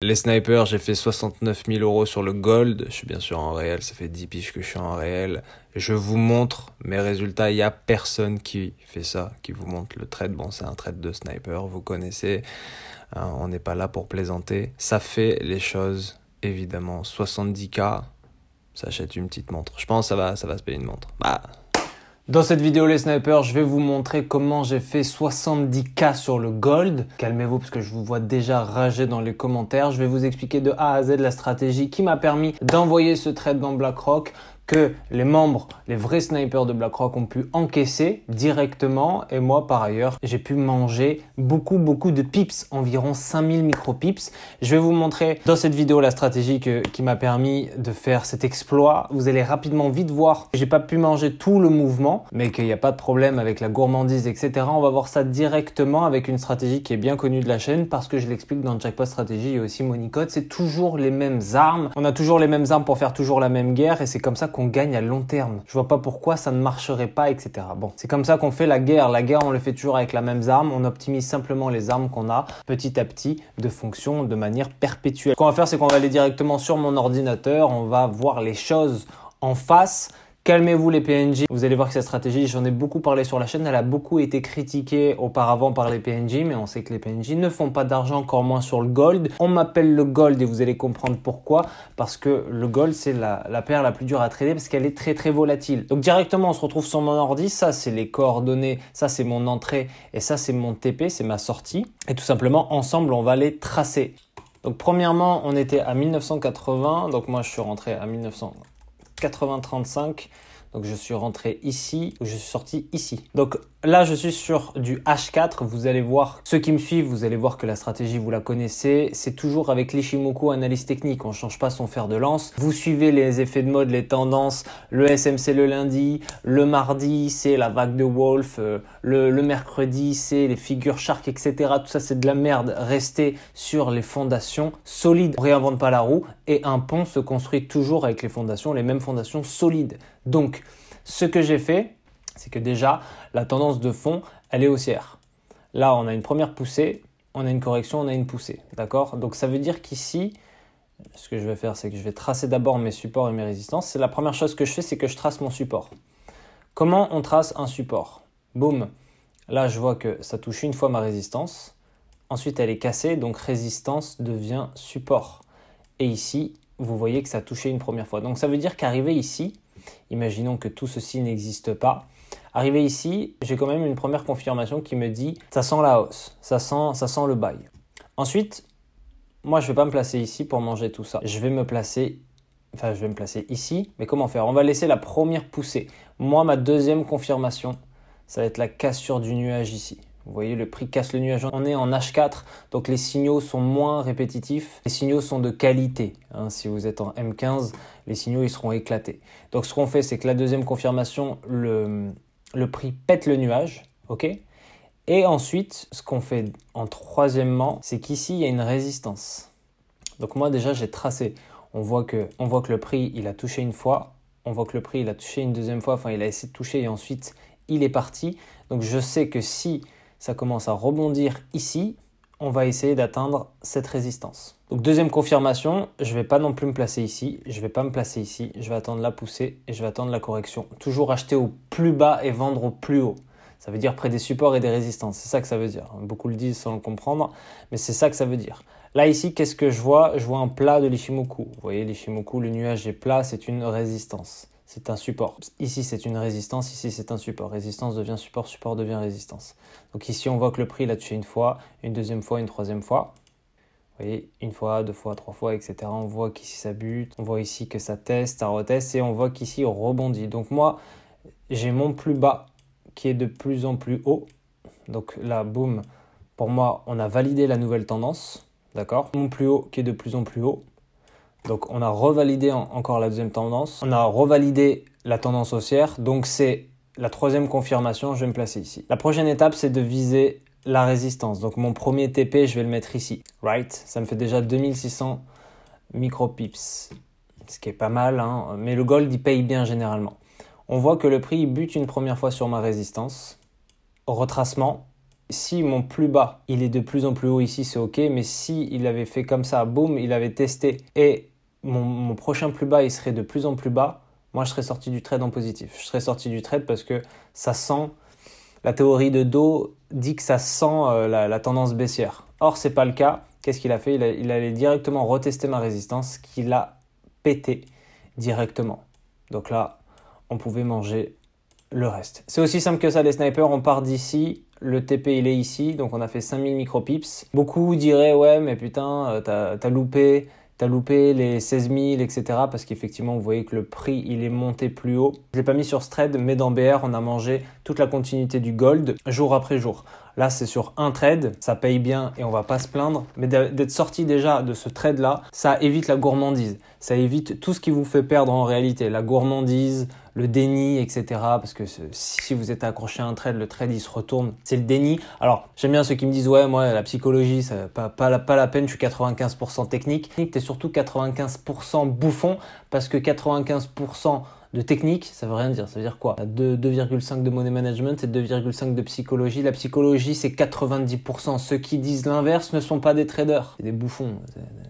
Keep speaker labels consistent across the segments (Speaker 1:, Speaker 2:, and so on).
Speaker 1: Les snipers, j'ai fait 69 000 € sur le gold. Je suis bien sûr en réel, ça fait 10 piges que je suis en réel. Je vous montre mes résultats. Il n'y a personne qui fait ça, qui vous montre le trade. Bon, c'est un trade de sniper, vous connaissez. On n'est pas là pour plaisanter. Ça fait les choses, évidemment. 70K, ça achète une petite montre. Je pense que ça va se payer une montre. Dans cette vidéo les snipers, je vais vous montrer comment j'ai fait 70K sur le gold. Calmez-vous parce que je vous vois déjà rager dans les commentaires. Je vais vous expliquer de A à Z la stratégie qui m'a permis d'envoyer ce trade dans BlackRock, que les membres, les vrais snipers de BlackRock ont pu encaisser directement. Et moi, par ailleurs, j'ai pu manger beaucoup de pips, environ 5000 micro-pips. Je vais vous montrer dans cette vidéo la stratégie qui m'a permis de faire cet exploit. Vous allez rapidement vite voir que j'ai pas pu manger tout le mouvement, mais qu'il n'y a pas de problème avec la gourmandise, etc. On va voir ça directement avec une stratégie qui est bien connue de la chaîne parce que je l'explique dans Jackpot Stratégie et aussi Monicode. C'est toujours les mêmes armes. On a toujours les mêmes armes pour faire toujours la même guerre et c'est comme ça qu'on gagne à long terme. Je vois pas pourquoi ça ne marcherait pas, etc. Bon, c'est comme ça qu'on fait la guerre. La guerre, on le fait toujours avec la même arme. On optimise simplement les armes qu'on a petit à petit de fonction de manière perpétuelle. Ce qu'on va faire, c'est qu'on va aller directement sur mon ordinateur. On va voir les choses en face. Calmez-vous les PNJ, vous allez voir que cette stratégie, j'en ai beaucoup parlé sur la chaîne, elle a beaucoup été critiquée auparavant par les PNJ, mais on sait que les PNJ ne font pas d'argent, encore moins sur le gold. On m'appelle le gold et vous allez comprendre pourquoi, parce que le gold c'est la paire la plus dure à trader parce qu'elle est très volatile. Donc directement on se retrouve sur mon ordi, ça c'est les coordonnées, ça c'est mon entrée et ça c'est mon TP, c'est ma sortie. Et tout simplement ensemble on va les tracer. Donc premièrement on était à 1980, donc moi je suis rentré à 1980-35, donc je suis rentré ici, je suis sorti ici. Donc là je suis sur du H4, vous allez voir, ceux qui me suivent, vous allez voir que la stratégie vous la connaissez, c'est toujours avec l'Ishimoku analyse technique, on ne change pas son fer de lance. Vous suivez les effets de mode, les tendances, le SMC le lundi, le mardi c'est la vague de Wolf, le mercredi c'est les figures Shark, etc. Tout ça c'est de la merde, restez sur les fondations solides, on réinvente pas la roue et un pont se construit toujours avec les fondations, les mêmes fondations solides. Donc ce que j'ai fait, c'est que déjà, la tendance de fond, elle est haussière. Là, on a une première poussée, on a une correction, on a une poussée. D'accord? Donc, ça veut dire qu'ici, ce que je vais faire, c'est que je vais tracer d'abord mes supports et mes résistances. C'est la première chose que je fais, c'est que je trace mon support. Comment on trace un support? Boum. Là, je vois que ça touche une fois ma résistance. Ensuite, elle est cassée, donc résistance devient support. Et ici, vous voyez que ça a touché une première fois. Donc, ça veut dire qu'arrivé ici, imaginons que tout ceci n'existe pas. Arrivé ici, j'ai quand même une première confirmation qui me dit ça sent la hausse, ça sent le buy. Ensuite, moi je ne vais pas me placer ici pour manger tout ça. Je vais me placer ici, mais comment faire? On va laisser la première poussée. Moi, ma deuxième confirmation, ça va être la cassure du nuage ici. Vous voyez, le prix casse le nuage. On est en H4, donc les signaux sont moins répétitifs. Les signaux sont de qualité. Si vous êtes en M15, les signaux ils seront éclatés. Donc ce qu'on fait, c'est que la deuxième confirmation, le prix pète le nuage. Ok. Et ensuite, ce qu'on fait en troisièmement, c'est qu'ici, il y a une résistance. Donc moi déjà, j'ai tracé. On voit que le prix, il a touché une fois. On voit que le prix, il a touché une deuxième fois. Enfin, il a essayé de toucher et ensuite, il est parti. Donc je sais que si ça commence à rebondir ici, on va essayer d'atteindre cette résistance. Donc deuxième confirmation, je ne vais pas non plus me placer ici, je ne vais pas me placer ici, je vais attendre la poussée et je vais attendre la correction. Toujours acheter au plus bas et vendre au plus haut. Ça veut dire près des supports et des résistances, c'est ça que ça veut dire. Beaucoup le disent sans le comprendre, mais c'est ça que ça veut dire. Là ici, qu'est-ce que je vois? Je vois un plat de l'Ishimoku. Vous voyez l'Ishimoku, le nuage est plat, c'est une résistance. C'est un support. Ici, c'est une résistance. Ici, c'est un support. Résistance devient support. Support devient résistance. Donc ici, on voit que le prix, il a touché une fois, une deuxième fois, une troisième fois. Vous voyez, une fois, deux fois, trois fois, etc. On voit qu'ici, ça bute. On voit ici que ça teste, ça reteste. Et on voit qu'ici, on rebondit. Donc moi, j'ai mon plus bas qui est de plus en plus haut. Donc là, boum. Pour moi, on a validé la nouvelle tendance. D'accord? Mon plus haut qui est de plus en plus haut. Donc, on a revalidé encore la deuxième tendance. On a revalidé la tendance haussière. Donc, c'est la troisième confirmation. Je vais me placer ici. La prochaine étape, c'est de viser la résistance. Donc, mon premier TP, je vais le mettre ici. Right? Ça me fait déjà 2600 micro-pips. Ce qui est pas mal, hein. Mais le gold, il paye bien généralement. On voit que le prix il bute une première fois sur ma résistance. Retracement. Si mon plus bas, il est de plus en plus haut ici, c'est ok. Mais si il avait fait comme ça, boum, il avait testé et mon prochain plus bas, il serait de plus en plus bas, moi, je serais sorti du trade en positif. Je serais sorti du trade parce que ça sent, la théorie de dos dit que ça sent la tendance baissière. Or, ce n'est pas le cas. Qu'est-ce qu'il a fait? Il allait directement retester ma résistance qu'il a pété directement. Donc là, on pouvait manger le reste. C'est aussi simple que ça, les snipers. On part d'ici. Le TP, il est ici. Donc, on a fait 5000 micropips. Beaucoup diraient, ouais, mais putain, t'as loupé. T'as loupé les 16 000, etc. Parce qu'effectivement, vous voyez que le prix, il est monté plus haut. Je ne l'ai pas mis sur ce trade, mais dans BR, on a mangé toute la continuité du gold jour après jour. Là, c'est sur un trade, ça paye bien et on va pas se plaindre. Mais d'être sorti déjà de ce trade-là, ça évite la gourmandise. Ça évite tout ce qui vous fait perdre en réalité. La gourmandise, le déni, etc. Parce que si vous êtes accroché à un trade, le trade, il se retourne. C'est le déni. Alors, j'aime bien ceux qui me disent, ouais, moi, la psychologie, ça pas la peine, je suis 95% technique. T'es surtout 95% bouffon parce que 95% de technique, ça veut rien dire. Ça veut dire quoi? 2,5 de money management et 2,5 de psychologie. La psychologie, c'est 90%. Ceux qui disent l'inverse ne sont pas des traders. C'est des bouffons.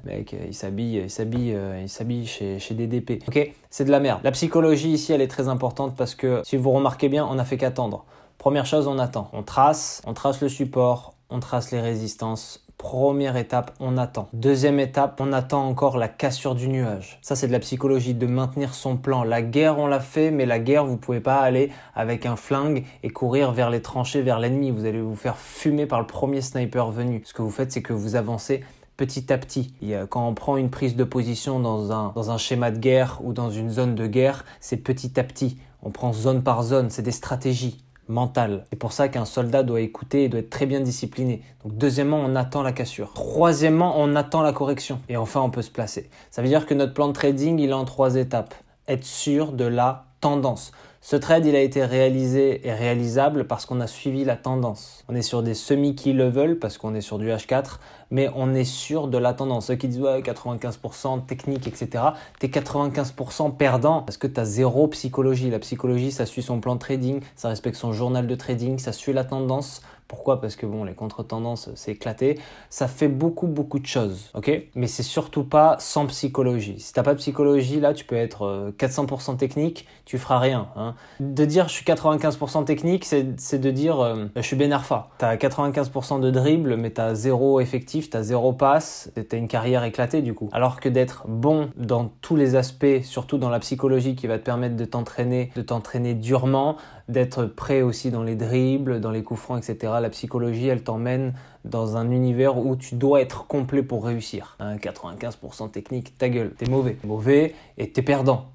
Speaker 1: Mec, ils s'habillent chez DDP. Ok? C'est de la merde. La psychologie ici, elle est très importante parce que si vous remarquez bien, on n'a fait qu'attendre. Première chose, on attend. On trace le support, on trace les résistances. Première étape, on attend. Deuxième étape, on attend encore la cassure du nuage. Ça, c'est de la psychologie, de maintenir son plan. La guerre, on l'a fait, mais la guerre, vous pouvez pas aller avec un flingue et courir vers les tranchées, vers l'ennemi. Vous allez vous faire fumer par le premier sniper venu. Ce que vous faites, c'est que vous avancez petit à petit. Quand on prend une prise de position dans un schéma de guerre ou dans une zone de guerre, c'est petit à petit. On prend zone par zone, c'est des stratégies mentale. C'est pour ça qu'un soldat doit écouter et doit être très bien discipliné. Donc deuxièmement, on attend la cassure. Troisièmement, on attend la correction. Et enfin, on peut se placer. Ça veut dire que notre plan de trading, il est en 3 étapes. Être sûr de la tendance. Ce trade, il a été réalisé et réalisable parce qu'on a suivi la tendance. On est sur des semi-key level parce qu'on est sur du H4, mais on est sûr de la tendance. Ceux qui disent ouais, 95% technique, etc. T'es 95% perdant parce que t'as zéro psychologie. La psychologie, ça suit son plan de trading, ça respecte son journal de trading, ça suit la tendance. Pourquoi? Parce que bon, les contre-tendances, c'est éclaté. Ça fait beaucoup de choses, ok? Mais c'est surtout pas sans psychologie. Si t'as pas de psychologie, là, tu peux être 400% technique, tu feras rien. Hein. De dire je suis 95% technique, c'est de dire je suis Ben Arfa. T'as 95% de dribble, mais t'as zéro effectif, t'as zéro passe, t'as une carrière éclatée du coup. Alors que d'être bon dans tous les aspects, surtout dans la psychologie qui va te permettre de t'entraîner durement, d'être prêt aussi dans les dribbles, dans les coups francs, etc. La psychologie, elle t'emmène dans un univers où tu dois être complet pour réussir. 95% technique, ta gueule, t'es mauvais. Mauvais et t'es perdant.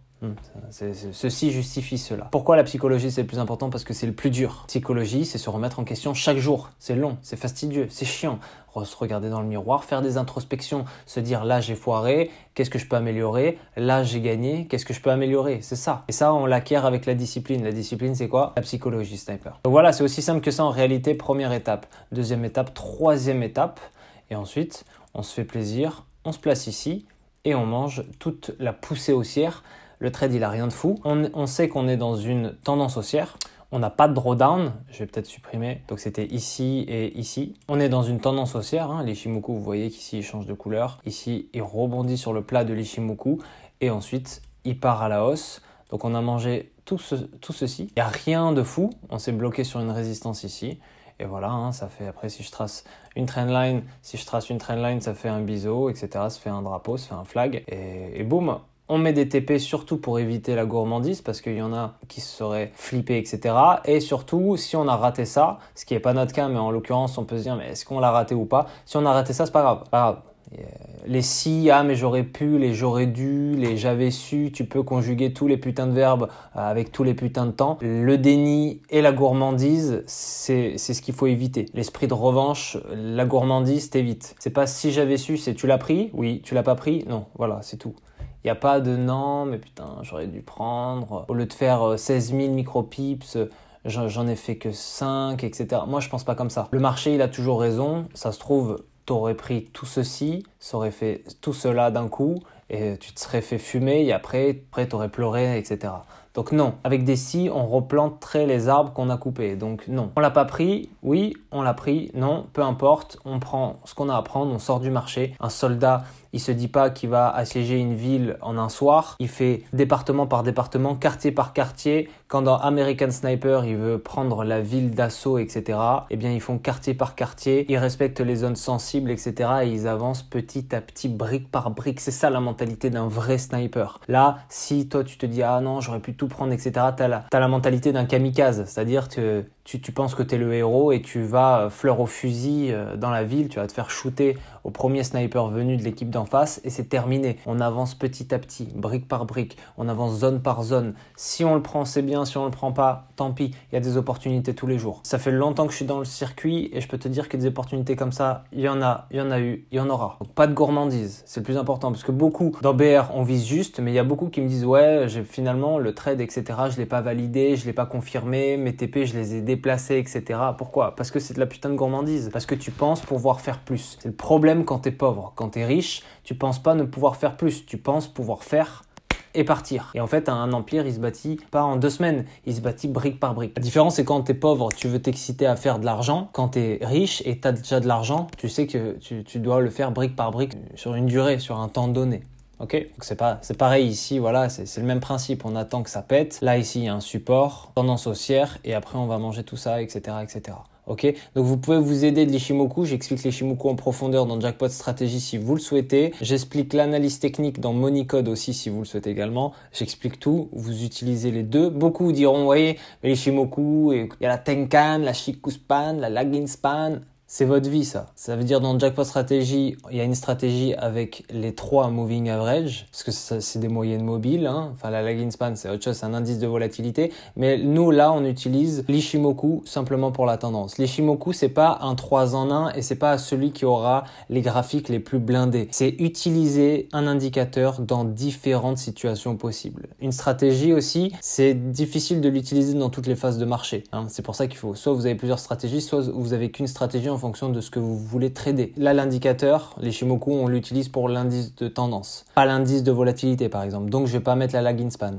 Speaker 1: Ceci justifie cela. Pourquoi la psychologie c'est le plus important? Parce que c'est le plus dur. Psychologie, c'est se remettre en question chaque jour. C'est long, c'est fastidieux, c'est chiant. Se regarder dans le miroir, faire des introspections, se dire là j'ai foiré, qu'est-ce que je peux améliorer? Là j'ai gagné, qu'est-ce que je peux améliorer? C'est ça. Et ça on l'acquiert avec la discipline. La discipline c'est quoi? La psychologie, sniper. Donc voilà, c'est aussi simple que ça en réalité. Première étape, deuxième étape, troisième étape. Et ensuite, on se fait plaisir, on se place ici et on mange toute la poussée haussière. Le trade, il a rien de fou. On sait qu'on est dans une tendance haussière. On n'a pas de drawdown. Je vais peut-être supprimer. Donc, c'était ici et ici. On est dans une tendance haussière. Hein. L'Ichimoku, vous voyez qu'ici, il change de couleur. Ici, il rebondit sur le plat de l'Ichimoku. Et ensuite, il part à la hausse. Donc, on a mangé tout ceci. Il n'y a rien de fou. On s'est bloqué sur une résistance ici. Et voilà, hein, ça fait après, si je trace une trendline, ça fait un biseau, etc. Ça fait un drapeau, ça fait un flag. Et boum! On met des TP surtout pour éviter la gourmandise parce qu'il y en a qui se seraient flippés, etc. Et surtout, si on a raté ça, ce qui n'est pas notre cas, mais en l'occurrence, on peut se dire, mais est-ce qu'on l'a raté ou pas? Si on a raté ça, c'est pas grave. Pas grave. Les si, ah mais j'aurais pu, les j'aurais dû, les j'avais su, tu peux conjuguer tous les putains de verbes avec tous les putains de temps. Le déni et la gourmandise, c'est ce qu'il faut éviter. L'esprit de revanche, la gourmandise, t'évites. C'est pas si j'avais su, c'est tu l'as pris? Oui. Tu l'as pas pris? Non. Voilà, c'est tout. Il n'y a pas de non, mais putain, j'aurais dû prendre. Au lieu de faire 16 000 micropips, j'en ai fait que 5, etc. Moi, je pense pas comme ça. Le marché, il a toujours raison. Ça se trouve, t'aurais pris tout ceci, ça aurait fait tout cela d'un coup, et tu te serais fait fumer et après tu aurais pleuré, etc. Donc non, avec des scies, on replanterait les arbres qu'on a coupés. Donc non. On l'a pas pris, oui, on l'a pris, non, peu importe. On prend ce qu'on a à prendre, on sort du marché. Un soldat, il se dit pas qu'il va assiéger une ville en un soir. Il fait département par département, quartier par quartier. Quand dans American Sniper, il veut prendre la ville d'assaut, etc., eh bien, ils font quartier par quartier. Ils respectent les zones sensibles, etc., et ils avancent petit à petit, brique par brique. C'est ça la mentalité d'un vrai sniper. Là, si toi, tu te dis, ah non, j'aurais pu tout prendre, etc., t'as la mentalité d'un kamikaze. C'est-à-dire que tu penses que tu es le héros et tu vas fleur au fusil dans la ville, tu vas te faire shooter au premier sniper venu de l'équipe d'en face et c'est terminé. On avance petit à petit, brique par brique, on avance zone par zone. Si on le prend, c'est bien, si on le prend pas, tant pis, il y a des opportunités tous les jours. Ça fait longtemps que je suis dans le circuit et je peux te dire que des opportunités comme ça, il y en a eu, il y en aura. Donc, pas de gourmandise, c'est le plus important parce que beaucoup dans BR, on vise juste, mais il y a beaucoup qui me disent ouais, finalement le trade, etc., je l'ai pas validé, je l'ai pas confirmé, mes TP, je les ai déplacés, etc. Pourquoi? Parce que c'est de la putain de gourmandise. Parce que tu penses pouvoir faire plus. C'est le problème quand t'es pauvre. Quand t'es riche, tu penses pas ne pouvoir faire plus. Tu penses pouvoir faire et partir. Et en fait, un empire, il se bâtit pas en 2 semaines, il se bâtit brique par brique. La différence, c'est quand t'es pauvre, tu veux t'exciter à faire de l'argent. Quand t'es riche et t'as déjà de l'argent, tu sais que tu dois le faire brique par brique sur une durée, sur un temps donné. Ok, donc c'est pareil ici, voilà, c'est le même principe. On attend que ça pète. Là, ici, il y a un support, tendance haussière, et après, on va manger tout ça, etc., etc. Ok, donc vous pouvez vous aider de l'Ishimoku. J'explique l'Ishimoku en profondeur dans Jackpot Strategy si vous le souhaitez. J'explique l'analyse technique dans Money Code aussi si vous le souhaitez également. J'explique tout. Vous utilisez les deux. Beaucoup diront, voyez, l'Ishimoku, il y a la Tenkan, la Shikuspan, la Laginspan. C'est votre vie, ça. Ça veut dire dans Jackpot Strategy, il y a une stratégie avec les 3 moving average, parce que c'est des moyennes mobiles, hein. Enfin, la lagging span, c'est autre chose, c'est un indice de volatilité. Mais nous, là, on utilise l'Ishimoku simplement pour la tendance. L'Ishimoku, c'est pas un 3 en 1 et c'est pas celui qui aura les graphiques les plus blindés. C'est utiliser un indicateur dans différentes situations possibles. Une stratégie aussi, c'est difficile de l'utiliser dans toutes les phases de marché, hein. C'est pour ça qu'il faut, soit vous avez plusieurs stratégies, soit vous avez qu'une stratégie en fonction de ce que vous voulez trader. Là, l'indicateur, les Shimoku, on l'utilise pour l'indice de tendance, pas l'indice de volatilité par exemple. Donc, je vais pas mettre la lagging span.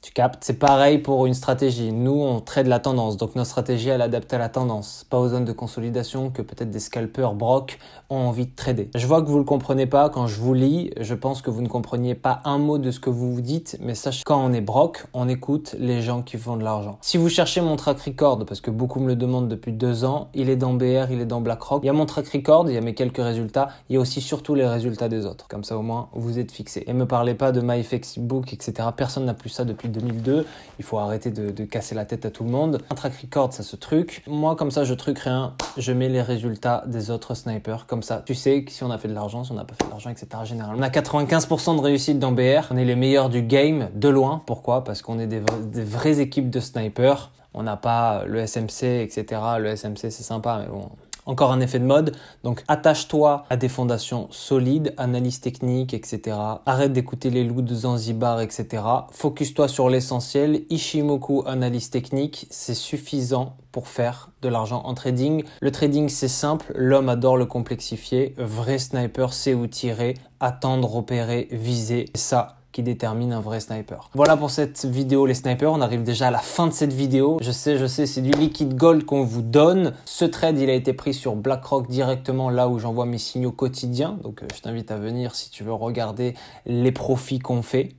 Speaker 1: Tu captes? C'est pareil pour une stratégie. Nous, on trade la tendance. Donc, notre stratégie, elle adapte à la tendance. Pas aux zones de consolidation que peut-être des scalpers broc ont envie de trader. Je vois que vous le comprenez pas quand je vous lis. Je pense que vous ne compreniez pas un mot de ce que vous vous dites. Mais sachez, quand on est broc, on écoute les gens qui font de l'argent. Si vous cherchez mon track record, parce que beaucoup me le demandent depuis 2 ans, il est dans BR, il est dans BlackRock. Il y a mon track record, il y a mes quelques résultats. Il y a aussi surtout les résultats des autres. Comme ça, au moins, vous êtes fixé. Et me parlez pas de MyFXbook, etc. Personne n'a plus ça depuis 2002, il faut arrêter de casser la tête à tout le monde. Un track record, ça se truc. Moi, comme ça, je truc rien. Je mets les résultats des autres snipers. Comme ça, tu sais que si on a fait de l'argent, si on n'a pas fait de l'argent, etc. Généralement, on a 95% de réussite dans BR. On est les meilleurs du game, de loin. Pourquoi? Parce qu'on est des vraies équipes de snipers. On n'a pas le SMC, etc. Le SMC, c'est sympa, mais bon... Encore un effet de mode, donc attache-toi à des fondations solides, analyse technique, etc. Arrête d'écouter les loups de Zanzibar, etc. Focus-toi sur l'essentiel. Ishimoku, analyse technique, c'est suffisant pour faire de l'argent en trading. Le trading, c'est simple, l'homme adore le complexifier. Vrai sniper sait où tirer, attendre, opérer, viser. Ça qui détermine un vrai sniper. Voilà pour cette vidéo les snipers, on arrive déjà à la fin de cette vidéo. Je sais, c'est du liquid gold qu'on vous donne. Ce trade, il a été pris sur BlackRock directement là où j'envoie mes signaux quotidiens. Donc je t'invite à venir si tu veux regarder les profits qu'on fait.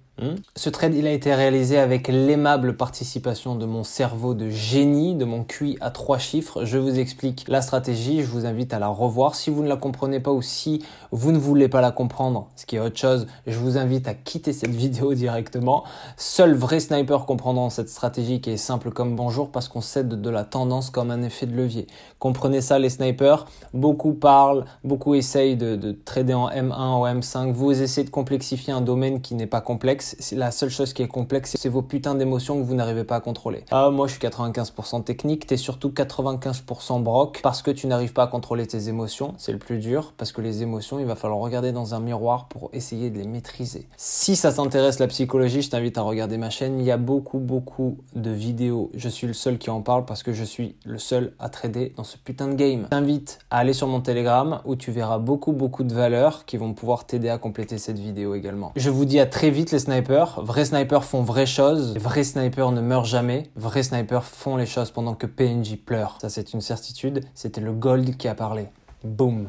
Speaker 1: Ce trade, il a été réalisé avec l'aimable participation de mon cerveau de génie, de mon QI à 3 chiffres. Je vous explique la stratégie, je vous invite à la revoir. Si vous ne la comprenez pas ou si vous ne voulez pas la comprendre, ce qui est autre chose, je vous invite à quitter cette vidéo directement. Seul vrai sniper comprendront cette stratégie qui est simple comme bonjour parce qu'on cède de la tendance comme un effet de levier. Comprenez ça les snipers, beaucoup parlent, beaucoup essayent de trader en M1 ou M5. Vous essayez de complexifier un domaine qui n'est pas complexe. complexe. La seule chose qui est complexe, c'est vos putains d'émotions que vous n'arrivez pas à contrôler. Ah, moi, je suis 95% technique. T'es surtout 95% broc parce que tu n'arrives pas à contrôler tes émotions. C'est le plus dur parce que les émotions, il va falloir regarder dans un miroir pour essayer de les maîtriser. Si ça t'intéresse la psychologie, je t'invite à regarder ma chaîne. Il y a beaucoup de vidéos. Je suis le seul qui en parle parce que je suis le seul à trader dans ce putain de game. Je t'invite à aller sur mon Telegram où tu verras beaucoup de valeurs qui vont pouvoir t'aider à compléter cette vidéo également. Je vous dis à très vite les snipers. Vrais snipers font vraies choses. Vrais snipers ne meurent jamais. Vrais snipers font les choses pendant que PNJ pleure. Ça, c'est une certitude. C'était le gold qui a parlé. Boum.